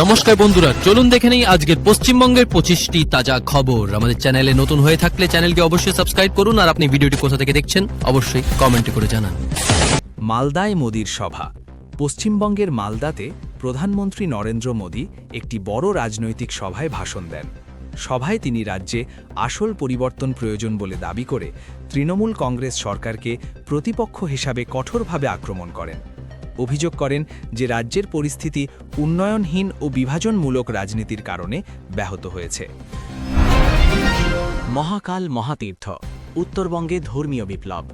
নমস্কার বন্ধুরা, চলুন দেখে নেই আজকের পশ্চিমবঙ্গের 25টি তাজা খবর। আমাদের চ্যানেলে নতুন হয়ে থাকলে চ্যানেলকে অবশ্যই সাবস্ক্রাইব করুন, আর আপনি ভিডিওটি কোথা থেকে দেখছেন অবশ্যই কমেন্টে করে জানান। মালদায় মোদির সভা। পশ্চিমবঙ্গের মালদাতে প্রধানমন্ত্রী নরেন্দ্র মোদী একটি বড় রাজনৈতিক সভায় ভাষণ দেন। সভায় তিনি রাজ্যে আসল পরিবর্তন প্রয়োজন বলে দাবি করে তৃণমূল কংগ্রেস সরকারকে প্রতিপক্ষ হিসাবে কঠোরভাবে আক্রমণ করেন। অভিযোগ করেন যে রাজ্যের পরিস্থিতি উন্নয়নহীন ও বিভাজনমূলক রাজনীতির কারণে ব্যাহত হয়েছে। মহাকাল মহাতীর্থ, উত্তরবঙ্গে ধর্মীয় বিপ্লব।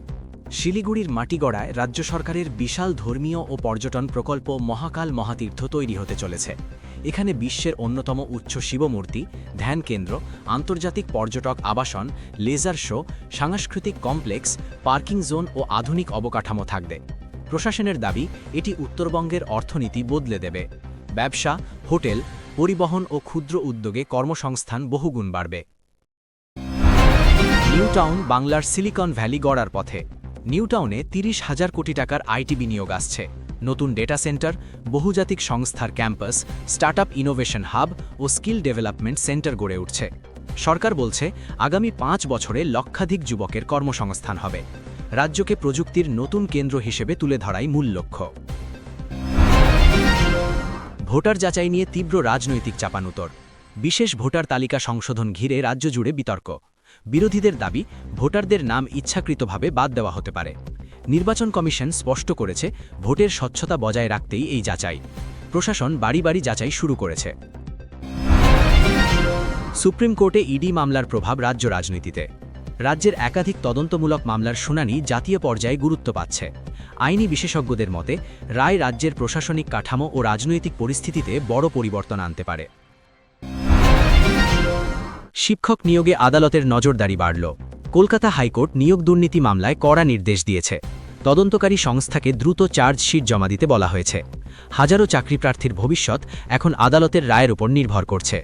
শিলিগুড়ির মাটিগড়ায় রাজ্য সরকারের বিশাল ধর্মীয় ও পর্যটন প্রকল্প মহাকাল মহাতীর্থ তৈরি হতে চলেছে। এখানে বিশ্বের অন্যতম উচ্চ শিবমূর্তি, ধ্যান কেন্দ্র, আন্তর্জাতিক পর্যটক আবাসন, লেজার শো, সাংস্কৃতিক কমপ্লেক্স, পার্কিং জোন ও আধুনিক অবকাঠামো থাকবে। প্রশাসনের দাবি, এটি উত্তরবঙ্গের অর্থনীতি বদলে দেবে। ব্যবসা, হোটেল, পরিবহন ও ক্ষুদ্র উদ্যোগে কর্মসংস্থান বহুগুণ বাড়বে। নিউ টাউন বাংলার সিলিকন ভ্যালি গড়ার পথে। নিউ টাউনে 30,000 কোটি টাকার আইটি বিনিয়োগ আসছে। নতুন ডেটা সেন্টার, বহুজাতিক সংস্থার ক্যাম্পাস, স্টার্টআপ ইনোভেশন হাব ও স্কিল ডেভেলপমেন্ট সেন্টার গড়ে উঠছে। সরকার বলছে, আগামী 5 বছরে লক্ষাধিক যুবকের কর্মসংস্থান হবে। রাজ্যকে প্রযুক্তির নতুন কেন্দ্র হিসেবে তুলে ধরাই মূল লক্ষ্য। ভোটার যাচাই নিয়ে তীব্র রাজনৈতিক চাপানুতর। বিশেষ ভোটার তালিকা সংশোধন ঘিরে রাজ্য জুড়ে বিতর্ক। বিরোধীদের দাবি, ভোটারদের নাম ইচ্ছাকৃতভাবে বাদ দেওয়া হতে পারে। নির্বাচন কমিশন স্পষ্ট করেছে, ভোটের স্বচ্ছতা বজায় রাখতেই এই যাচাই। প্রশাসন বাড়ি বাড়ি যাচাই শুরু করেছে। সুপ্রিম কোর্টে ইডি মামলার প্রভাব রাজ্য রাজনীতিতে। রাজ্যের একাধিক তদন্তমূলক মামলার শুনানি জাতীয় পর্যায়ে গুরুত্ব পাচ্ছে। আইনি বিশেষজ্ঞদের মতে, রায় রাজ্যের প্রশাসনিক কাঠামো ও রাজনৈতিক পরিস্থিতিতে বড় পরিবর্তন আনতে পারে। শিক্ষক নিয়োগে আদালতের নজরদারি বাড়ল। কলকাতা হাইকোর্ট নিয়োগ দুর্নীতি মামলায় কড়া নির্দেশ দিয়েছে। তদন্তকারী সংস্থাকে দ্রুত চার্জশিট জমা দিতে বলা হয়েছে। হাজারো চাকরিপ্রার্থীর ভবিষ্যৎ এখন আদালতের রায়ের উপর নির্ভর করছে।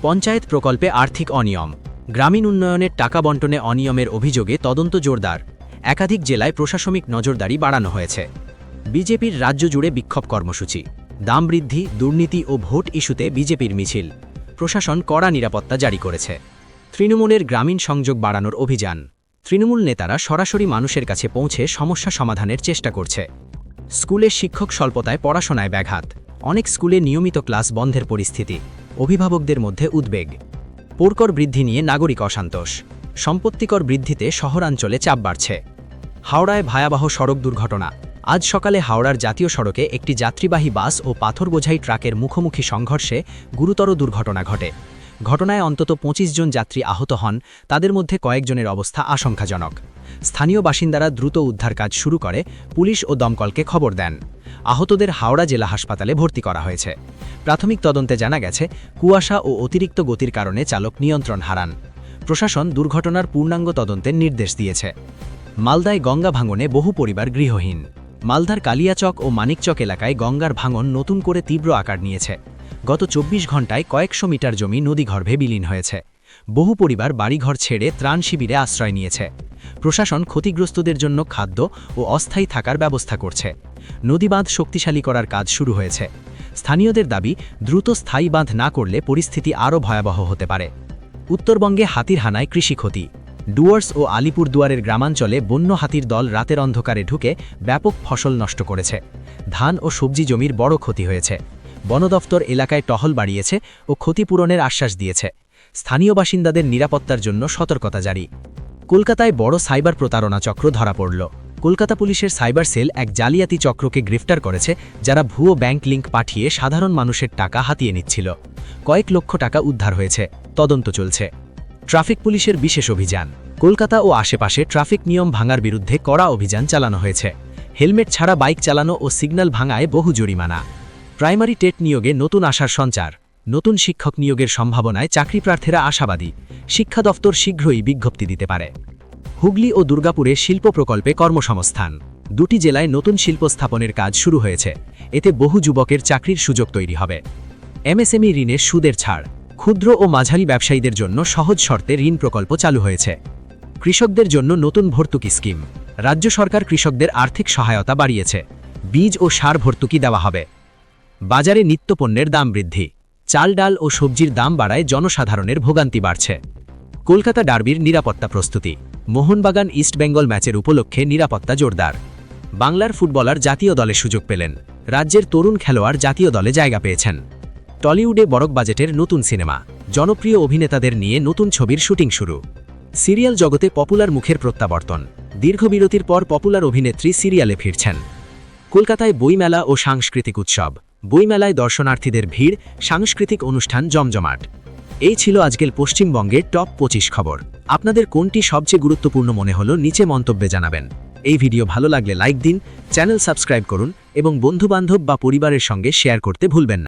পঞ্চায়েত প্রকল্পে আর্থিক অনিয়ম। গ্রামীণ উন্নয়নের টাকা বণ্টনে অনিয়মের অভিযোগে তদন্ত জোরদার। একাধিক জেলায় প্রশাসনিক নজরদারি বাড়ানো হয়েছে। বিজেপির রাজ্য জুড়ে বিক্ষোভ কর্মসূচি। দাম বৃদ্ধি, দুর্নীতি ও ভোট ইস্যুতে বিজেপির মিছিল। প্রশাসন কড়া নিরাপত্তা জারি করেছে। তৃণমূলের গ্রামীণ সংযোগ বাড়ানোর অভিযান। তৃণমূল নেতারা সরাসরি মানুষের কাছে পৌঁছে সমস্যা সমাধানের চেষ্টা করছে। স্কুলে শিক্ষক স্বল্পতায় পড়াশোনায় ব্যাঘাত। অনেক স্কুলে নিয়মিত ক্লাস বন্ধের পরিস্থিতি। অভিভাবকদের মধ্যে উদ্বেগ। পোরকর বৃদ্ধি নিয়ে নাগরিক অসন্তোষ। সম্পত্তিকর বৃদ্ধিতে শহরাঞ্চলে চাপ বাড়ছে। হাওড়ায় ভয়াবহ সড়ক দুর্ঘটনা। আজ সকালে হাওড়ার জাতীয় সড়কে একটি যাত্রীবাহী বাস ও পাথর বোঝাই ট্রাকের মুখোমুখি সংঘর্ষে গুরুতর দুর্ঘটনা ঘটে। ঘটনায় অন্তত 25 জন যাত্রী আহত হন, তাদের মধ্যে কয়েকজনের অবস্থা আশঙ্কাজনক। স্থানীয় বাসিন্দারা দ্রুত উদ্ধার কাজ শুরু করে পুলিশ ও দমকলকে খবর দেন। আহতদের হাওড়া জেলা হাসপাতালে ভর্তি করা হয়েছে। প্রাথমিক তদন্তে জানা গেছে, কুয়াশা ও অতিরিক্ত গতির কারণে চালক নিয়ন্ত্রণ হারান। প্রশাসন দুর্ঘটনার পূর্ণাঙ্গ তদন্তের নির্দেশ দিয়েছে। মালদায় গঙ্গা ভাঙনে বহু পরিবার গৃহহীন। মালদার কালিয়াচক ও মানিকচক এলাকায় গঙ্গার ভাঙন নতুন করে তীব্র আকার নিয়েছে। গত 24 ঘণ্টায় কয়েকশো মিটার জমি নদীগর্ভে বিলীন হয়েছে। বহু পরিবার বাড়িঘর ছেড়ে ত্রাণ শিবিরে আশ্রয় নিয়েছে। প্রশাসন ক্ষতিগ্রস্তদের জন্য খাদ্য ও অস্থায়ী থাকার ব্যবস্থা করছে। নদীবাঁধ শক্তিশালী করার কাজ শুরু হয়েছে। স্থানীয়দের দাবি, দ্রুত স্থায়ী বাঁধ না করলে পরিস্থিতি আরও ভয়াবহ হতে পারে। উত্তরবঙ্গে হাতির হানায় কৃষি ক্ষতি। ডুয়ার্স ও আলিপুরদুয়ারের গ্রামাঞ্চলে বন্য হাতির দল রাতের অন্ধকারে ঢুকে ব্যাপক ফসল নষ্ট করেছে। ধান ও সবজি জমির বড় ক্ষতি হয়েছে। বন দফতর এলাকায় টহল বাড়িয়েছে ও ক্ষতিপূরণের আশ্বাস দিয়েছে। স্থানীয় বাসিন্দাদের নিরাপত্তার জন্য সতর্কতা জারি। কলকাতায় বড় সাইবার প্রতারণা চক্র ধরা পড়ল। কলকাতা পুলিশের সাইবার সেল এক জালিয়াতি চক্রকে গ্রেফতার করেছে, যারা ভুয়ো ব্যাংক লিঙ্ক পাঠিয়ে সাধারণ মানুষের টাকা হাতিয়ে নিচ্ছিল। কয়েক লক্ষ টাকা উদ্ধার হয়েছে। তদন্ত চলছে। ট্রাফিক পুলিশের বিশেষ অভিযান। কলকাতা ও আশেপাশে ট্রাফিক নিয়ম ভাঙার বিরুদ্ধে কড়া অভিযান চালানো হয়েছে। হেলমেট ছাড়া বাইক চালানো ও সিগন্যাল ভাঙায় বহু জরিমানা। প্রাইমারি টেট নিয়োগে নতুন আশার সঞ্চার। নতুন শিক্ষক নিয়োগের সম্ভাবনায় চাকরিপ্রার্থীরা আশাবাদী। শিক্ষা দফতর শীঘ্রই বিজ্ঞপ্তি দিতে পারে। হুগলি ও দুর্গাপুরে শিল্প প্রকল্পে কর্মসংস্থান। দুটি জেলায় নতুন শিল্প স্থাপনের কাজ শুরু হয়েছে। এতে বহু যুবকের চাকরির সুযোগ তৈরি হবে। এমএসএমই ঋণে সুদের ছাড়। ক্ষুদ্র ও মাঝারি ব্যবসায়ীদের জন্য সহজ শর্তে ঋণ প্রকল্প চালু হয়েছে। কৃষকদের জন্য নতুন ভর্তুকি স্কিম। রাজ্য সরকার কৃষকদের আর্থিক সহায়তা বাড়িয়েছে। বীজ ও সার ভর্তুকি দেওয়া হবে। বাজারে নিত্যপণ্যের দাম বৃদ্ধি। চাল ডাল ও সবজির দাম বাড়ায় জনসাধারণের ভোগান্তি বাড়ছে। কলকাতা ডার্বির নিরাপত্তা প্রস্তুতি। মোহনবাগান ইস্টবেঙ্গল ম্যাচের উপলক্ষে নিরাপত্তা জোরদার। বাংলার ফুটবলার জাতীয় দলে সুযোগ পেলেন। রাজ্যের তরুণ খেলোয়াড় জাতীয় দলে জায়গা পেয়েছেন। টলিউডে বড় বাজেটের নতুন সিনেমা। জনপ্রিয় অভিনেতাদের নিয়ে নতুন ছবির শুটিং শুরু। সিরিয়াল জগতে পপুলার মুখের প্রত্যাবর্তন। দীর্ঘ বিরতির পর পপুলার অভিনেত্রী সিরিয়ালে ফিরছেন। কলকাতায় বইমেলা ও সাংস্কৃতিক উৎসব। বইমেলায় দর্শনার্থীদের ভিড়, সাংস্কৃতিক অনুষ্ঠান জমজমাট। এই ছিল আজকের পশ্চিমবঙ্গের টপ 25 খবর। আপনাদের কোনটি সবচেয়ে গুরুত্বপূর্ণ মনে হলো নিচে মন্তব্যে জানাবেন। এই ভিডিও ভালো লাগলে লাইক দিন, চ্যানেল সাবস্ক্রাইব করুন এবং বন্ধুবান্ধব বা পরিবারের সঙ্গে শেয়ার করতে ভুলবেন না।